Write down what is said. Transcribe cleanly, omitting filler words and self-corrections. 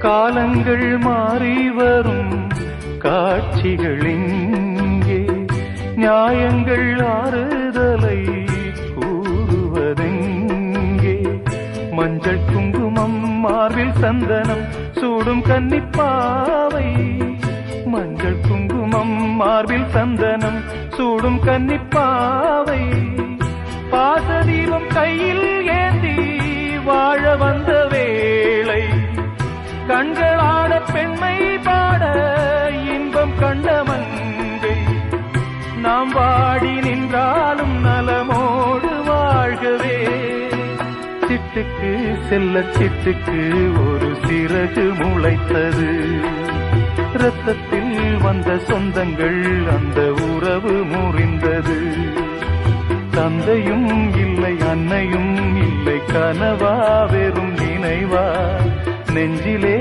காலங்கள் மாறி வரும் காட்சிகள் இங்கே, நியாயங்கள் ஆறுதலை கூறுவதெங்கே? மஞ்சள் குங்குமம் மார்பில் சந்தனம் சூடும் கன்னிப்பாவை, மஞ்சள் குங்குமம் மார்பில் சந்தனம் சூடும் கன்னிப்பாவை, பாசதீபம் கையில் ஏந்தி வாழ வந்த வேளை, கண்களாட பெண்மை பாட இன்பம் கண்ட மங்கை, நாம் வாடி நின்றாலும் நலமோடு வாழ்கவே. சிட்டுக்கு செல்ல சிட்டுக்கு ஒரு சிறகு முளைத்தது, இரத்தத்தில் வந்த சொந்தங்கள் அந்த உறவு முறிந்தது. தந்தையும் இல்லை அன்னையும் இல்லை, கனவா வெறும் நினைவா நெஞ்சிலே